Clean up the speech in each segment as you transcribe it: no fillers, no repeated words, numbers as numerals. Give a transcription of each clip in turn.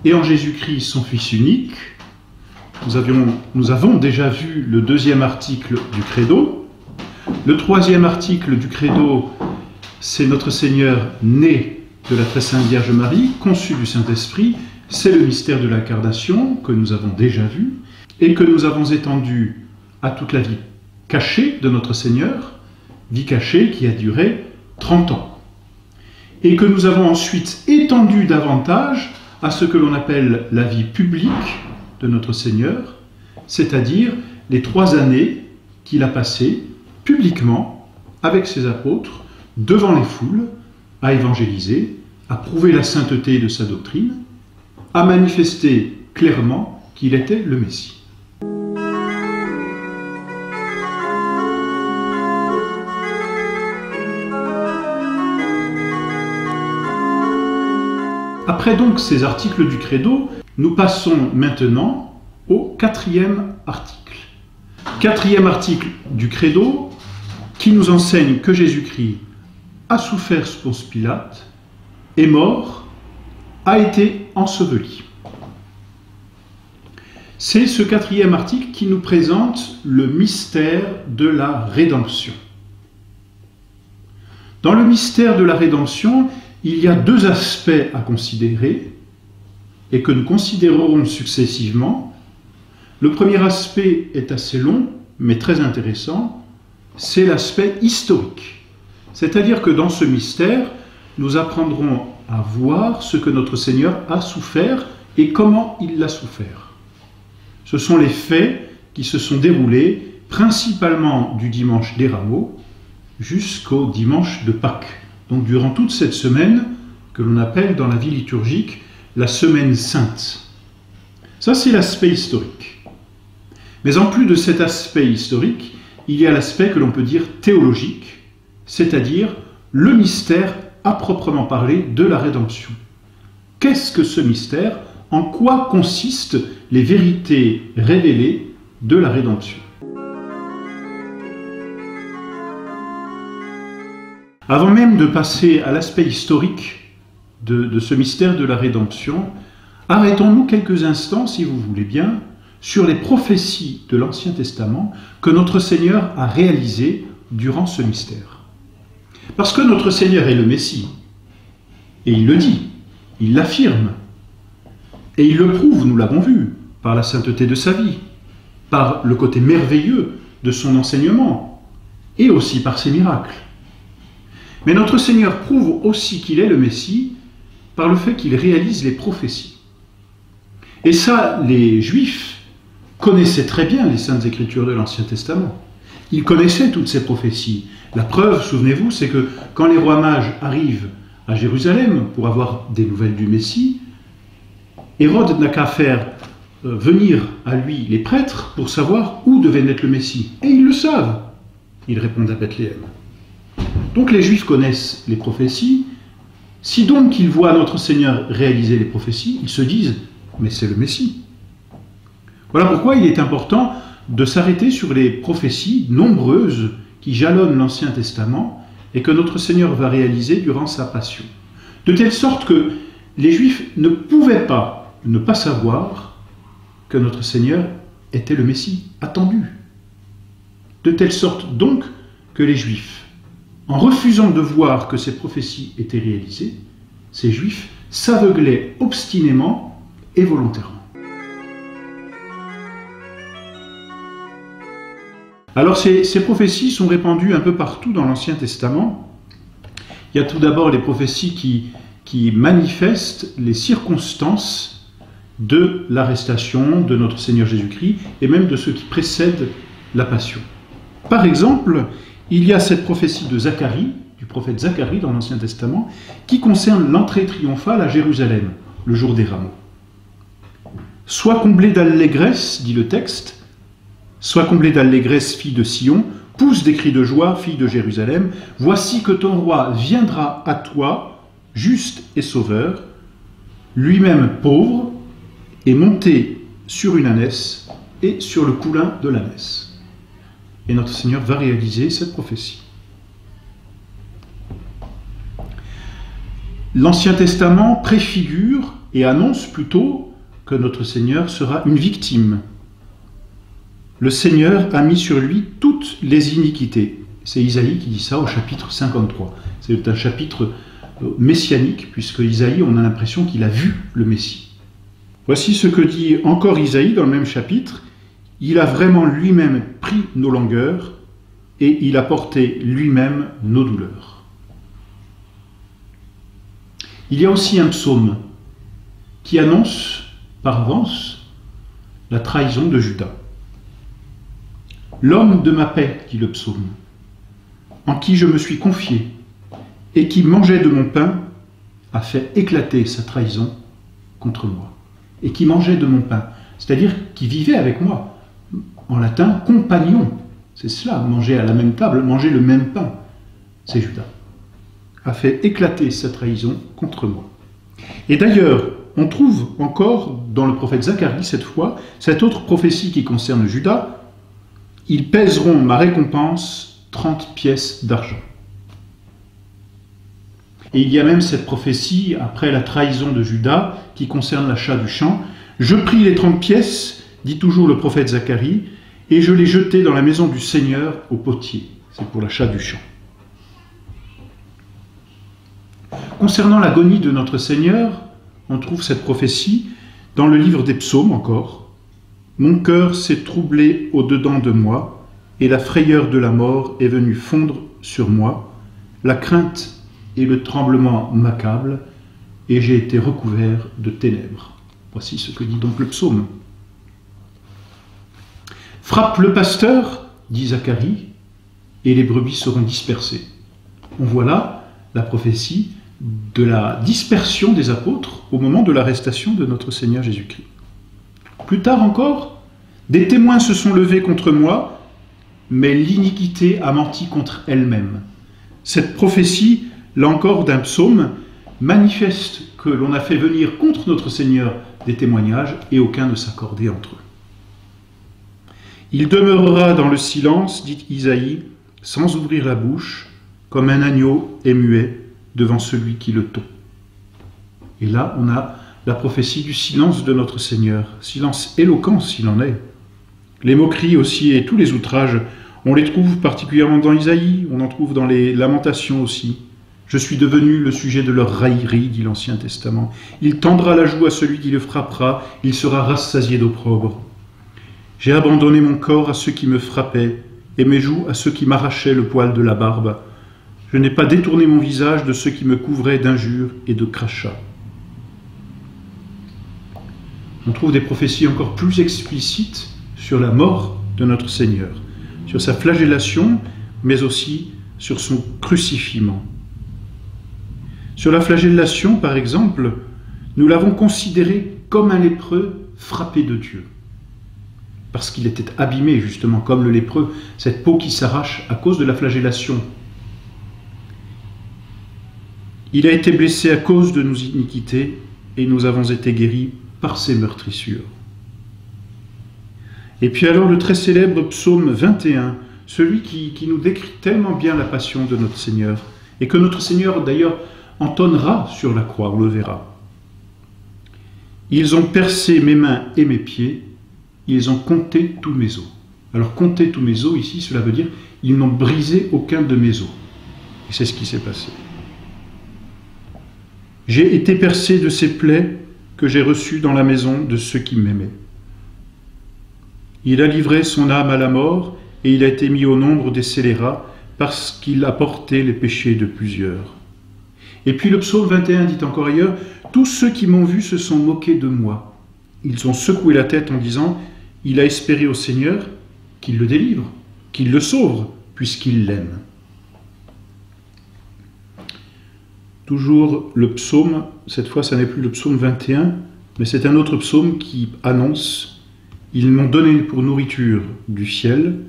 et en Jésus-Christ, son Fils unique. Nous avons déjà vu le deuxième article du Credo. Le troisième article du Credo, c'est notre Seigneur né de la très sainte Vierge Marie, conçu du Saint-Esprit. C'est le mystère de l'incarnation que nous avons déjà vu et que nous avons étendu à toute la vie cachée de notre Seigneur, vie cachée qui a duré 30 ans. Et que nous avons ensuite étendu davantage à ce que l'on appelle la vie publique de notre Seigneur, c'est-à-dire les 3 années qu'il a passées publiquement avec ses apôtres, devant les foules, à évangéliser, à prouver la sainteté de sa doctrine, à manifester clairement qu'il était le Messie. Après donc ces articles du Credo, nous passons maintenant au 4e article. 4e article du Credo qui nous enseigne que Jésus-Christ a souffert sous Ponce Pilate, est mort, a été enseveli. C'est ce 4e article qui nous présente le mystère de la rédemption. Dans le mystère de la rédemption, il y a 2 aspects à considérer et que nous considérerons successivement. Le premier aspect est assez long, mais très intéressant, c'est l'aspect historique. C'est-à-dire que dans ce mystère, nous apprendrons à voir ce que notre Seigneur a souffert et comment il l'a souffert. Ce sont les faits qui se sont déroulés principalement du dimanche des Rameaux jusqu'au dimanche de Pâques. Donc durant toute cette semaine que l'on appelle dans la vie liturgique la semaine sainte. Ça, c'est l'aspect historique. Mais en plus de cet aspect historique, il y a l'aspect que l'on peut dire théologique, c'est-à-dire le mystère à proprement parler de la rédemption. Qu'est-ce que ce mystère? En quoi consistent les vérités révélées de la rédemption? Avant même de passer à l'aspect historique de ce mystère de la rédemption, arrêtons-nous quelques instants, si vous voulez bien, sur les prophéties de l'Ancien Testament que notre Seigneur a réalisées durant ce mystère. Parce que notre Seigneur est le Messie, et il le dit, il l'affirme, et il le prouve, nous l'avons vu, par la sainteté de sa vie, par le côté merveilleux de son enseignement, et aussi par ses miracles. Mais notre Seigneur prouve aussi qu'il est le Messie par le fait qu'il réalise les prophéties. Et ça, les Juifs connaissaient très bien les Saintes Écritures de l'Ancien Testament. Ils connaissaient toutes ces prophéties. La preuve, souvenez-vous, c'est que quand les rois mages arrivent à Jérusalem pour avoir des nouvelles du Messie, Hérode n'a qu'à faire venir à lui les prêtres pour savoir où devait naître le Messie. Et ils le savent. Ils répondent à Bethléem. Donc les Juifs connaissent les prophéties. Si donc ils voient notre Seigneur réaliser les prophéties, ils se disent « mais c'est le Messie ». Voilà pourquoi il est important de s'arrêter sur les prophéties nombreuses qui jalonnent l'Ancien Testament et que notre Seigneur va réaliser durant sa passion. De telle sorte que les Juifs ne pouvaient pas ne pas savoir que notre Seigneur était le Messie attendu. De telle sorte donc que les Juifs, en refusant de voir que ces prophéties étaient réalisées, ces Juifs s'aveuglaient obstinément et volontairement. Alors ces prophéties sont répandues un peu partout dans l'Ancien Testament. Il y a tout d'abord les prophéties qui manifestent les circonstances de l'arrestation de notre Seigneur Jésus-Christ et même de ce qui précède la Passion. Par exemple, il y a cette prophétie de Zacharie, du prophète Zacharie dans l'Ancien Testament, qui concerne l'entrée triomphale à Jérusalem, le jour des Rameaux. « Sois comblé d'allégresse, dit le texte, sois comblé d'allégresse, fille de Sion, pousse des cris de joie, fille de Jérusalem, voici que ton roi viendra à toi, juste et sauveur, lui-même pauvre, et monté sur une ânesse et sur le poulain de l'ânesse. » Et notre Seigneur va réaliser cette prophétie. L'Ancien Testament préfigure et annonce plutôt que notre Seigneur sera une victime. Le Seigneur a mis sur lui toutes les iniquités. C'est Isaïe qui dit ça au chapitre 53. C'est un chapitre messianique, puisque Isaïe, on a l'impression qu'il a vu le Messie. Voici ce que dit encore Isaïe dans le même chapitre. Il a vraiment lui-même pris nos langueurs et il a porté lui-même nos douleurs. Il y a aussi un psaume qui annonce par avance la trahison de Judas. L'homme de ma paix, dit le psaume, en qui je me suis confié et qui mangeait de mon pain, a fait éclater sa trahison contre moi. Et qui mangeait de mon pain, c'est-à-dire qui vivait avec moi. En latin, compagnon. C'est cela, manger à la même table, manger le même pain. C'est Judas. A fait éclater sa trahison contre moi. Et d'ailleurs, on trouve encore dans le prophète Zacharie, cette fois, cette autre prophétie qui concerne Judas. Ils pèseront ma récompense 30 pièces d'argent. Et il y a même cette prophétie, après la trahison de Judas, qui concerne l'achat du champ. Je pris les 30 pièces, dit toujours le prophète Zacharie, et je les jetai dans la maison du Seigneur au potier. C'est pour l'achat du champ. Concernant l'agonie de notre Seigneur, on trouve cette prophétie dans le livre des psaumes encore. Mon cœur s'est troublé au-dedans de moi, et la frayeur de la mort est venue fondre sur moi. La crainte et le tremblement m'accablent, et j'ai été recouvert de ténèbres. Voici ce que dit donc le psaume. Frappe le pasteur, dit Zacharie, et les brebis seront dispersées. On voit là la prophétie de la dispersion des apôtres au moment de l'arrestation de notre Seigneur Jésus-Christ. Plus tard encore, des témoins se sont levés contre moi, mais l'iniquité a menti contre elle-même. Cette prophétie, là encore d'un psaume, manifeste que l'on a fait venir contre notre Seigneur des témoignages et aucun ne s'accordait entre eux. Il demeurera dans le silence, dit Isaïe, sans ouvrir la bouche, comme un agneau est muet devant celui qui le tond. Et là, on a la prophétie du silence de notre Seigneur, silence éloquent s'il en est. Les moqueries aussi et tous les outrages, on les trouve particulièrement dans Isaïe, on en trouve dans les Lamentations aussi. Je suis devenu le sujet de leur raillerie, dit l'Ancien Testament. Il tendra la joue à celui qui le frappera, il sera rassasié d'opprobre. J'ai abandonné mon corps à ceux qui me frappaient, et mes joues à ceux qui m'arrachaient le poil de la barbe. Je n'ai pas détourné mon visage de ceux qui me couvraient d'injures et de crachats. On trouve des prophéties encore plus explicites sur la mort de notre Seigneur, sur sa flagellation, mais aussi sur son crucifiement. Sur la flagellation, par exemple, nous l'avons considéré comme un lépreux frappé de Dieu, parce qu'il était abîmé, justement, comme le lépreux, cette peau qui s'arrache à cause de la flagellation. Il a été blessé à cause de nos iniquités, et nous avons été guéris par ses meurtrissures. Et puis alors le très célèbre psaume 21, celui qui nous décrit tellement bien la passion de notre Seigneur, et que notre Seigneur d'ailleurs entonnera sur la croix, on le verra. Ils ont percé mes mains et mes pieds, ils ont compté tous mes os. Alors compter tous mes os ici, cela veut dire ils n'ont brisé aucun de mes os. Et c'est ce qui s'est passé. J'ai été percé de ces plaies que j'ai reçues dans la maison de ceux qui m'aimaient. Il a livré son âme à la mort et il a été mis au nombre des scélérats parce qu'il a porté les péchés de plusieurs. Et puis le psaume 21 dit encore ailleurs, « Tous ceux qui m'ont vu se sont moqués de moi. Ils ont secoué la tête en disant, « Il a espéré au Seigneur qu'il le délivre, qu'il le sauve, puisqu'il l'aime. » Toujours le psaume, cette fois ça n'est plus le psaume 21, mais c'est un autre psaume qui annonce « Ils m'ont donné pour nourriture du ciel,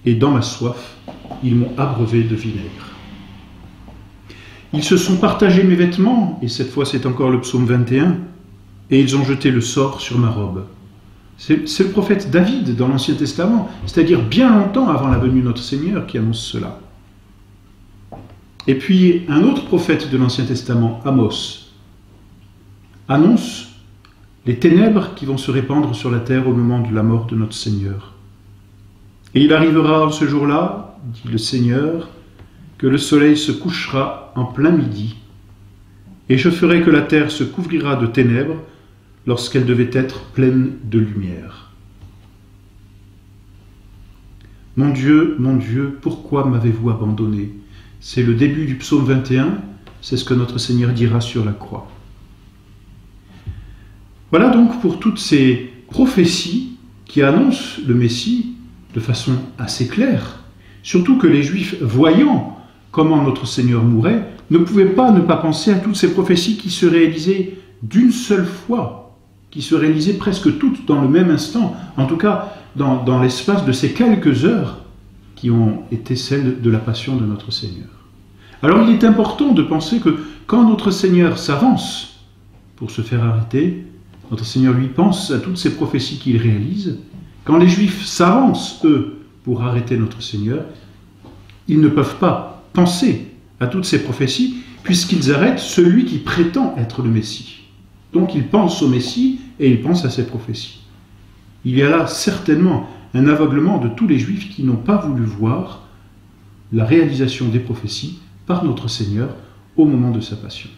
et dans ma soif, ils m'ont abreuvé de vinaigre. » Ils se sont partagés mes vêtements, et cette fois c'est encore le psaume 21, et ils ont jeté le sort sur ma robe. C'est le prophète David dans l'Ancien Testament, c'est-à-dire bien longtemps avant la venue de notre Seigneur qui annonce cela. Et puis un autre prophète de l'Ancien Testament, Amos. annonce les ténèbres qui vont se répandre sur la terre au moment de la mort de notre Seigneur. Et il arrivera en ce jour-là, dit le Seigneur, que le soleil se couchera en plein midi, et je ferai que la terre se couvrira de ténèbres lorsqu'elle devait être pleine de lumière. Mon Dieu, pourquoi m'avez-vous abandonné? C'est le début du psaume 21, c'est ce que notre Seigneur dira sur la croix. Voilà donc pour toutes ces prophéties qui annoncent le Messie de façon assez claire, surtout que les Juifs, voyant comment notre Seigneur mourait, ne pouvaient pas ne pas penser à toutes ces prophéties qui se réalisaient d'une seule fois, qui se réalisaient presque toutes dans le même instant, en tout cas dans l'espace de ces quelques heures qui ont été celles de la passion de notre Seigneur. Alors il est important de penser que quand notre Seigneur s'avance pour se faire arrêter, notre Seigneur lui pense à toutes ces prophéties qu'il réalise. Quand les Juifs s'avancent, eux, pour arrêter notre Seigneur, ils ne peuvent pas penser à toutes ces prophéties puisqu'ils arrêtent celui qui prétend être le Messie. Donc ils pensent au Messie et ils pensent à ces prophéties. Il y a là certainement un aveuglement de tous les Juifs qui n'ont pas voulu voir la réalisation des prophéties par notre Seigneur au moment de sa passion.